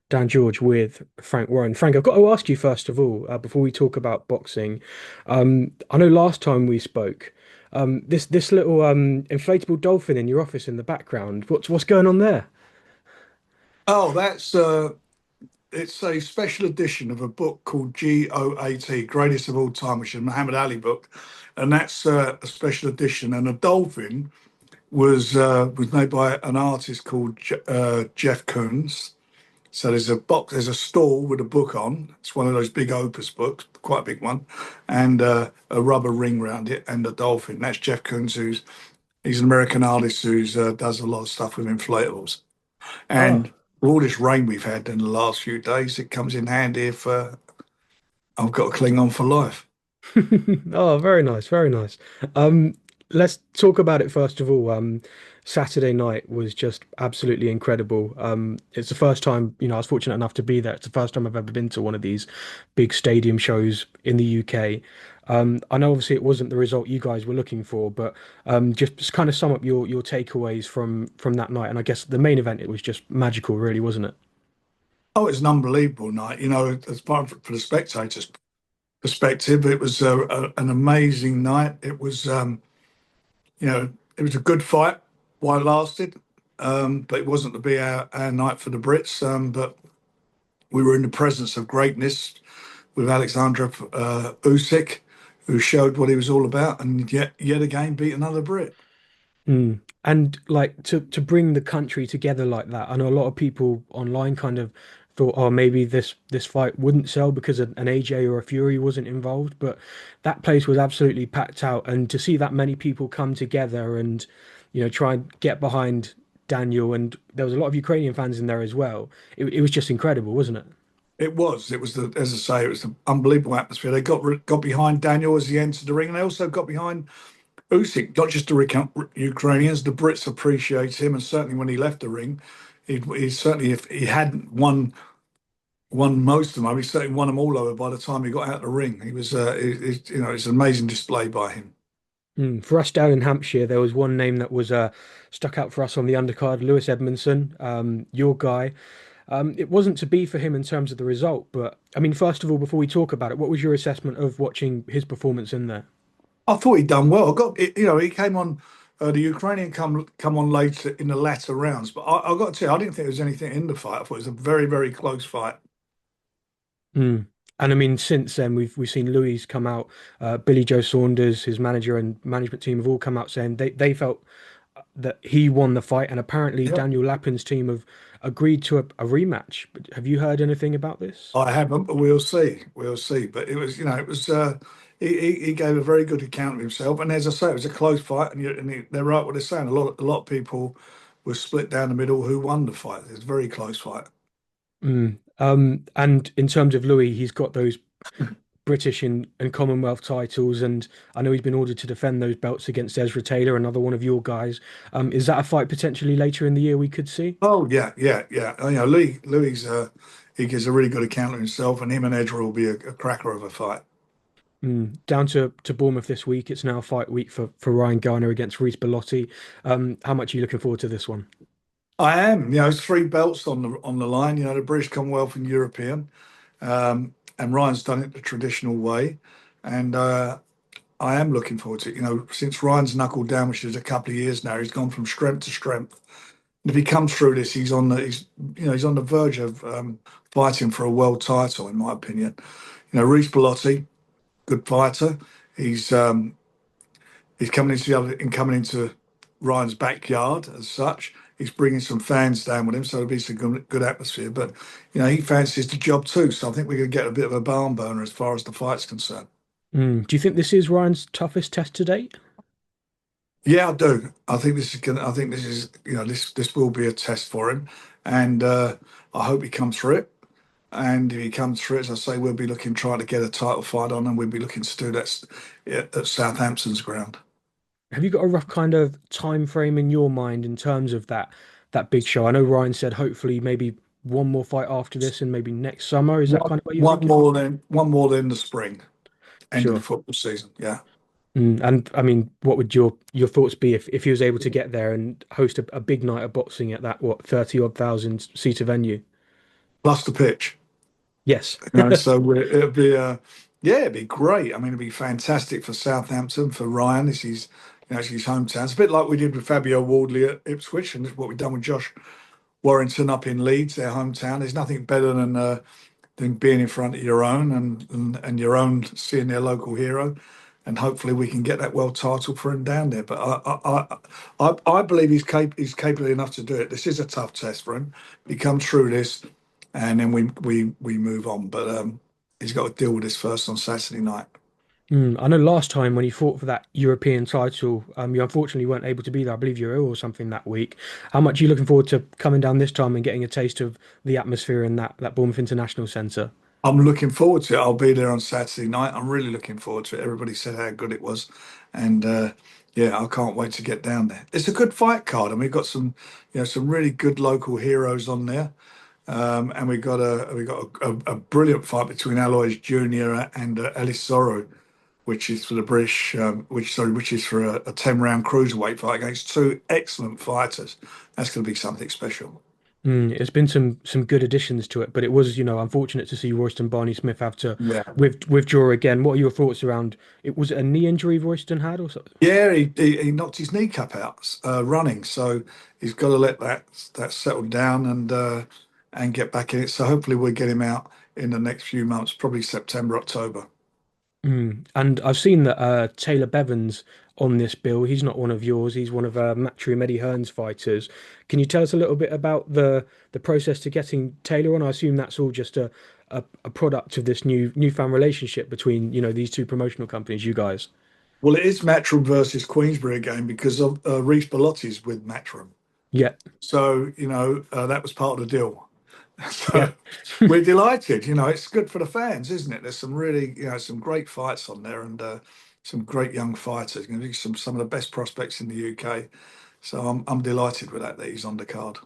Dan George with Frank Warren. Frank, I've got to ask you first of all, before we talk about boxing. I know last time we spoke, this little inflatable dolphin in your office in the background. What's going on there? Oh, that's it's a special edition of a book called GOAT, Greatest of All Time, which is a Muhammad Ali book, and that's a special edition. And a dolphin was made by an artist called Jeff Koons. So there's a stall with a book on. It's one of those big opus books, quite a big one, and a rubber ring around it, and a dolphin. That's Jeff Koons, he's an American artist who does a lot of stuff with inflatables. Oh, And with all this rain we've had in the last few days, it comes in handy if I've got to cling on for life. oh, very nice, very nice. Um, let's talk about it first of all. Saturday night was just absolutely incredible. It's the first time, I was fortunate enough to be there. It's the first time I've ever been to one of these big stadium shows in the UK. I know obviously it wasn't the result you guys were looking for, but just kind of sum up your takeaways from that night. And I guess the main event, it was just magical, really, wasn't it? Oh, it's an unbelievable night. As far for the spectators' perspective, it was an amazing night. It was a good fight while it lasted, but it wasn't to be our night for the Brits. But we were in the presence of greatness with Alexander Usyk, who showed what he was all about, and yet again beat another Brit. Mm. And like to bring the country together like that, I know a lot of people online kind of thought, oh, maybe this fight wouldn't sell because an AJ or a Fury wasn't involved, but that place was absolutely packed out, and to see that many people come together and try and get behind Daniel, and there was a lot of Ukrainian fans in there as well. It was just incredible, wasn't it? It was. It was as I say, it was the unbelievable atmosphere. They got behind Daniel as he entered the ring, and they also got behind Usyk. Not just the Ukrainians, the Brits appreciate him, and certainly when he left the ring, he certainly, if he hadn't won most of them, he certainly won them all over by the time he got out of the ring. He was, it's an amazing display by him. For us down in Hampshire, there was one name that was stuck out for us on the undercard, Lewis Edmondson, your guy. It wasn't to be for him in terms of the result, but I mean, first of all, before we talk about it, what was your assessment of watching his performance in there? I thought he'd done well. He came on. The Ukrainian come on later in the latter rounds, but I got to tell you, I didn't think there was anything in the fight. I thought it was a very, very close fight. Mm. And I mean, since then, we've seen Louis come out, Billy Joe Saunders, his manager and management team have all come out saying they felt that he won the fight, and apparently Yep. Daniel Lapin's team have agreed to a rematch. But have you heard anything about this? I haven't, but we'll see. We'll see. But it was. He gave a very good account of himself, and as I say, it was a close fight, they're right what they're saying. A lot of people were split down the middle who won the fight. It was a very close fight. And in terms of Louis, he's got those British and Commonwealth titles, and I know he's been ordered to defend those belts against Ezra Taylor, another one of your guys. Is that a fight potentially later in the year we could see? Oh yeah, yeah, yeah. Louis, he gives a really good account of himself, and him and Edra will be a cracker of a fight. Down to Bournemouth this week. It's now fight week for Ryan Garner against Reece Bellotti. How much are you looking forward to this one? I am. It's three belts on the line. The British, Commonwealth, and European. And Ryan's done it the traditional way, and I am looking forward to it. Since Ryan's knuckled down, which is a couple of years now, he's gone from strength to strength. And if he comes through this, he's on the verge of fighting for a world title, in my opinion. Reece Bellotti, good fighter. He's he's coming into Ryan's backyard as such. He's bringing some fans down with him, so it'll be some good atmosphere. But he fancies the job too, so I think we're going to get a bit of a barn burner as far as the fight's concerned. Do you think this is Ryan's toughest test to date? Yeah, I do. I think this is gonna. I think this is. This will be a test for him, and I hope he comes through it. And if he comes through it, as I say, we'll be looking trying to get a title fight on, and we'll be looking to do that at Southampton's ground. Have you got a rough kind of time frame in your mind in terms of that big show? I know Ryan said hopefully maybe one more fight after this and maybe next summer. Is that One, kind of what you're one thinking? more than one more than the spring, end of the Sure. football season. Yeah. And I mean, what would your thoughts be if he was able to get there and host a big night of boxing at that 30 odd thousand seater venue? plus the pitch. Yes. It'd be yeah, it'd be great. I mean, it'd be fantastic for Southampton, for Ryan. It's his hometown. It's a bit like we did with Fabio Wardley at Ipswich, and it's what we've done with Josh Warrington up in Leeds, their hometown. There's nothing better than being in front of your own and your own seeing their local hero, and hopefully we can get that world title for him down there. But I believe he's capable enough to do it. This is a tough test for him. He comes through this, and then we move on. But he's got to deal with this first on Saturday night. I know last time when you fought for that European title, you unfortunately weren't able to be there. I believe you were ill or something that week. How much are you looking forward to coming down this time and getting a taste of the atmosphere in that Bournemouth International Centre? I'm looking forward to it. I'll be there on Saturday night. I'm really looking forward to it. Everybody said how good it was, and yeah, I can't wait to get down there. It's a good fight card, and we've got some really good local heroes on there. And we got a brilliant fight between Alois Junior and Ellis Soro, which is for the British, which is for a 10-round cruiserweight fight against two excellent fighters. That's going to be something special. It's been some good additions to it, but it was, unfortunate to see Royston Barney Smith have to Yeah. withdraw again. What are your thoughts around it? Was it a knee injury Royston had or something? Yeah, he knocked his kneecap out running, so he's got to let that settle down and get back in it. So hopefully we'll get him out in the next few months, probably September, October. And I've seen that Taylor Bevan's on this bill. He's not one of yours. He's one of Matchroom Eddie Hearn's fighters. Can you tell us a little bit about the process to getting Taylor on? I assume that's all just a product of this newfound relationship between, these two promotional companies, you guys. Well, it is Matchroom versus Queensbury again because of Reece Bellotti's with Matchroom. Yeah, So, that was part of the deal. yeah. So we're delighted. It's good for the fans, isn't it? There's some really, some great fights on there and some great young fighters. Going to be some of the best prospects in the UK. So I'm delighted with that he's on the card.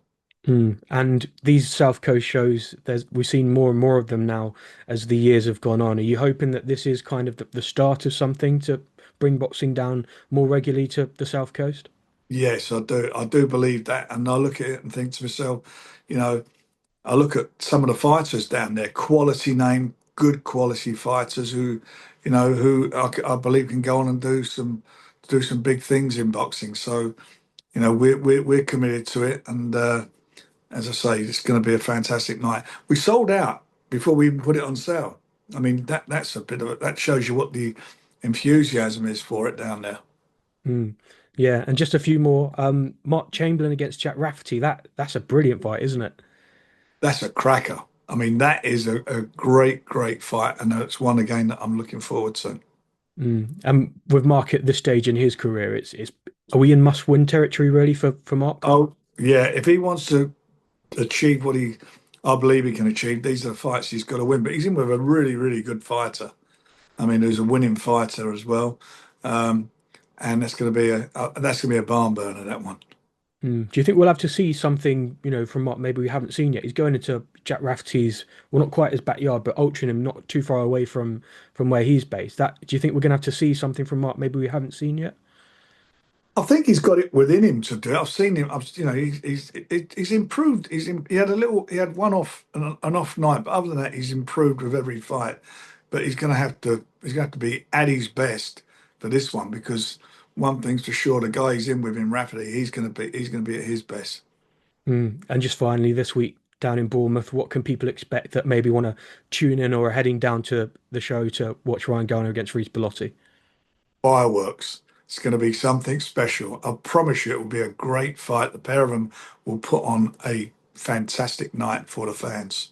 And these South Coast shows, we've seen more and more of them now as the years have gone on. Are you hoping that this is kind of the start of something to bring boxing down more regularly to the South Coast? Yes, I do. I do believe that. And I look at it and think to myself, you know, I look at some of the fighters down there, quality name, good quality fighters who I believe can go on and do some big things in boxing. So, we're committed to it. And as I say, it's going to be a fantastic night. We sold out before we even put it on sale. I mean, that's a bit of it. That shows you what the enthusiasm is for it down there. Mm. Yeah, and just a few more. Mark Chamberlain against Jack Rafferty. That's a brilliant fight, isn't it? That's a cracker. I mean, that is a great, great fight, and it's one again that I'm looking forward to. And with Mark at this stage in his career, it's are we in must-win territory really for Mark? Oh, yeah, if he wants to achieve what I believe he can achieve, these are the fights he's got to win. But he's in with a really, really good fighter. I mean, who's a winning fighter as well, um, and that's going to be a barn burner, that one. Do you think we'll have to see something, from Mark maybe we haven't seen yet? He's going into Jack Rafferty's, well, not quite his backyard, but Altrincham, not too far away from where he's based. Do you think we're going to have to see something from Mark maybe we haven't seen yet? I think he's got it within him to do it. I've seen him. He's improved. He had an off night, but other than that, he's improved with every fight. But he's going to have to be at his best for this one because one thing's for sure, the guy he's in with in Rafferty, he's going to be at his best. And just finally, this week down in Bournemouth, what can people expect that maybe want to tune in or are heading down to the show to watch Ryan Garner against Reece Bellotti? Fireworks. It's going to be something special. I promise you, it will be a great fight. The pair of them will put on a fantastic night for the fans.